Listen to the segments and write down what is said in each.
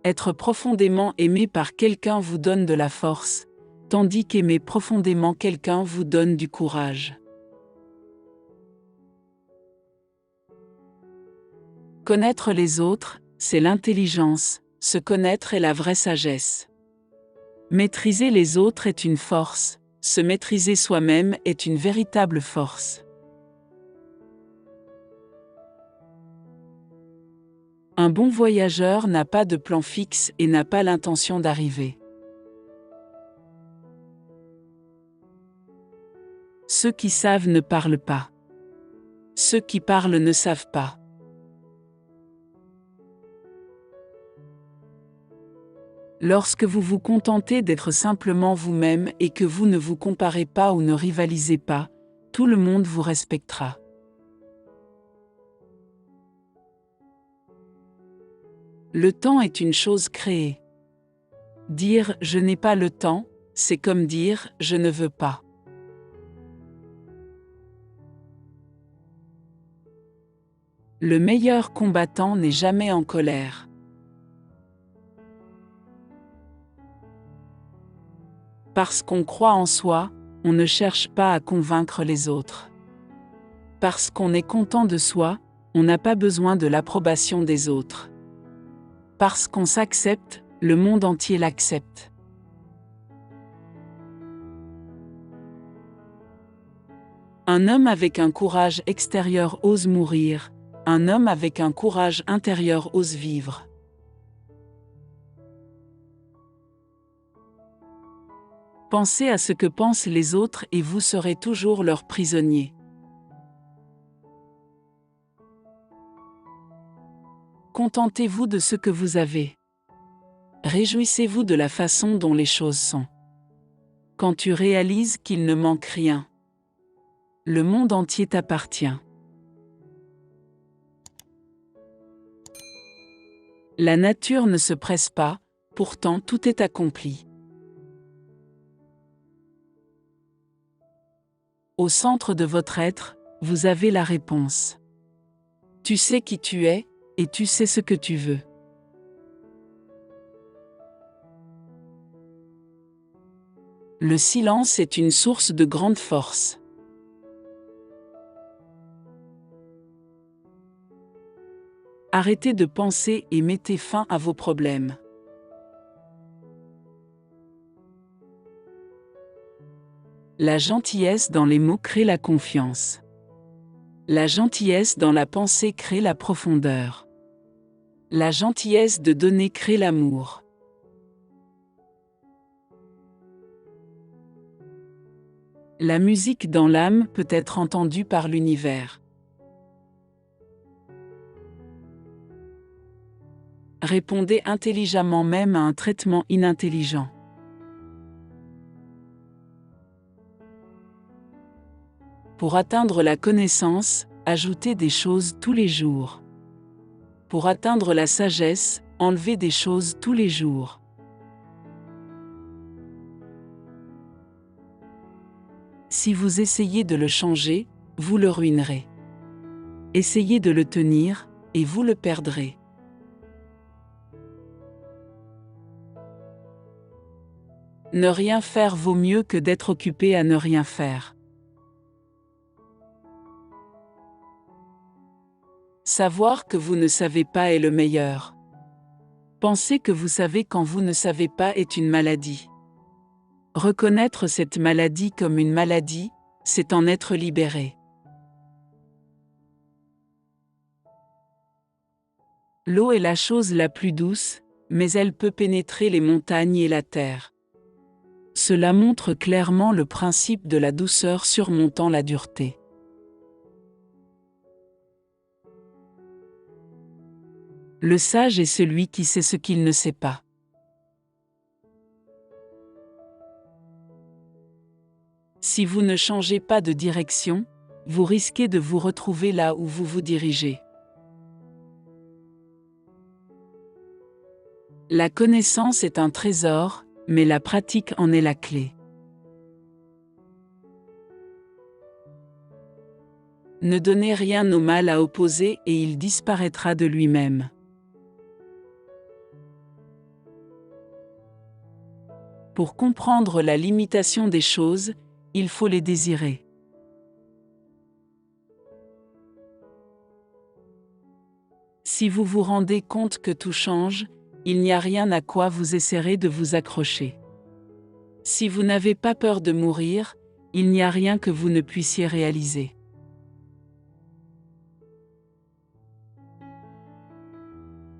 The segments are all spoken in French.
Être profondément aimé par quelqu'un vous donne de la force, tandis qu'aimer profondément quelqu'un vous donne du courage. Connaître les autres, c'est l'intelligence, se connaître est la vraie sagesse. Maîtriser les autres est une force, se maîtriser soi-même est une véritable force. Un bon voyageur n'a pas de plan fixe et n'a pas l'intention d'arriver. Ceux qui savent ne parlent pas. Ceux qui parlent ne savent pas. Lorsque vous vous contentez d'être simplement vous-même et que vous ne vous comparez pas ou ne rivalisez pas, tout le monde vous respectera. Le temps est une chose créée. Dire « je n'ai pas le temps », c'est comme dire « je ne veux pas ». Le meilleur combattant n'est jamais en colère. Parce qu'on croit en soi, on ne cherche pas à convaincre les autres. Parce qu'on est content de soi, on n'a pas besoin de l'approbation des autres. Parce qu'on s'accepte, le monde entier l'accepte. Un homme avec un courage extérieur ose mourir, un homme avec un courage intérieur ose vivre. Pensez à ce que pensent les autres et vous serez toujours leur prisonnier. Contentez-vous de ce que vous avez. Réjouissez-vous de la façon dont les choses sont. Quand tu réalises qu'il ne manque rien, le monde entier t'appartient. La nature ne se presse pas, pourtant tout est accompli. Au centre de votre être, vous avez la réponse. Tu sais qui tu es, et tu sais ce que tu veux. Le silence est une source de grande force. Arrêtez de penser et mettez fin à vos problèmes. La gentillesse dans les mots crée la confiance. La gentillesse dans la pensée crée la profondeur. La gentillesse de donner crée l'amour. La musique dans l'âme peut être entendue par l'univers. Répondez intelligemment même à un traitement inintelligent. Pour atteindre la connaissance, ajoutez des choses tous les jours. Pour atteindre la sagesse, enlevez des choses tous les jours. Si vous essayez de le changer, vous le ruinerez. Essayez de le tenir, et vous le perdrez. Ne rien faire vaut mieux que d'être occupé à ne rien faire. Savoir que vous ne savez pas est le meilleur. Penser que vous savez quand vous ne savez pas est une maladie. Reconnaître cette maladie comme une maladie, c'est en être libéré. L'eau est la chose la plus douce, mais elle peut pénétrer les montagnes et la terre. Cela montre clairement le principe de la douceur surmontant la dureté. Le sage est celui qui sait ce qu'il ne sait pas. Si vous ne changez pas de direction, vous risquez de vous retrouver là où vous vous dirigez. La connaissance est un trésor, mais la pratique en est la clé. Ne donnez rien au mal à opposer et il disparaîtra de lui-même. Pour comprendre la limitation des choses, il faut les désirer. Si vous vous rendez compte que tout change, il n'y a rien à quoi vous essaierez de vous accrocher. Si vous n'avez pas peur de mourir, il n'y a rien que vous ne puissiez réaliser.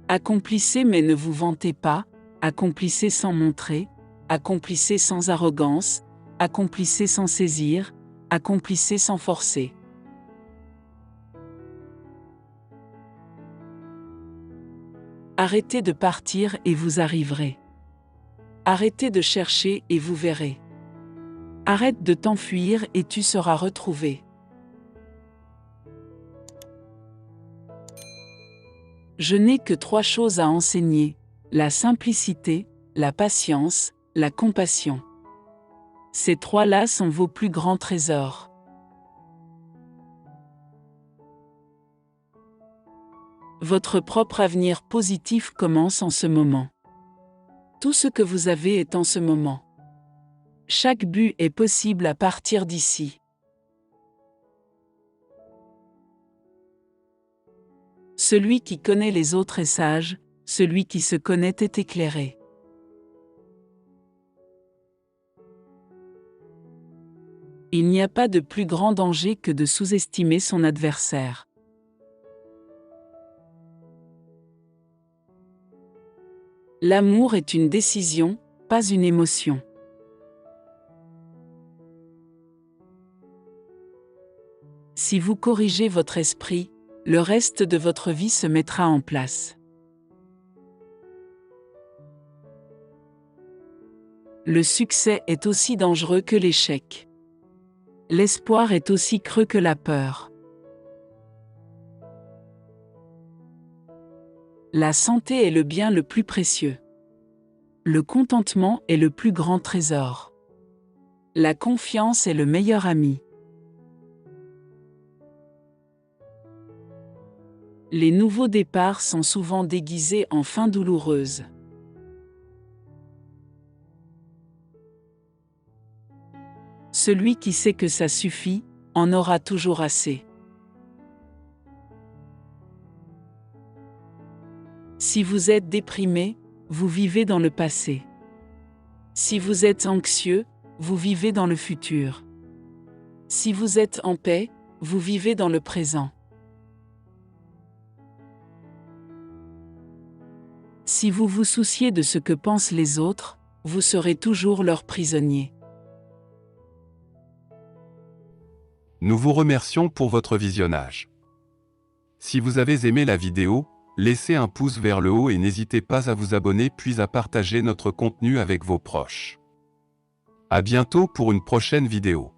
Accomplissez mais ne vous vantez pas, accomplissez sans montrer, accomplissez sans arrogance, accomplissez sans saisir, accomplissez sans forcer. Arrêtez de partir et vous arriverez. Arrêtez de chercher et vous verrez. Arrête de t'enfuir et tu seras retrouvé. Je n'ai que 3 choses à enseigner: la simplicité, la patience, la compassion. Ces 3-là sont vos plus grands trésors. Votre propre avenir positif commence en ce moment. Tout ce que vous avez est en ce moment. Chaque but est possible à partir d'ici. Celui qui connaît les autres est sage, celui qui se connaît est éclairé. Il n'y a pas de plus grand danger que de sous-estimer son adversaire. L'amour est une décision, pas une émotion. Si vous corrigez votre esprit, le reste de votre vie se mettra en place. Le succès est aussi dangereux que l'échec. L'espoir est aussi creux que la peur. La santé est le bien le plus précieux. Le contentement est le plus grand trésor. La confiance est le meilleur ami. Les nouveaux départs sont souvent déguisés en fins douloureuses. Celui qui sait que ça suffit, en aura toujours assez. Si vous êtes déprimé, vous vivez dans le passé. Si vous êtes anxieux, vous vivez dans le futur. Si vous êtes en paix, vous vivez dans le présent. Si vous vous souciez de ce que pensent les autres, vous serez toujours leur prisonnier. Nous vous remercions pour votre visionnage. Si vous avez aimé la vidéo, laissez un pouce vers le haut et n'hésitez pas à vous abonner puis à partager notre contenu avec vos proches. À bientôt pour une prochaine vidéo.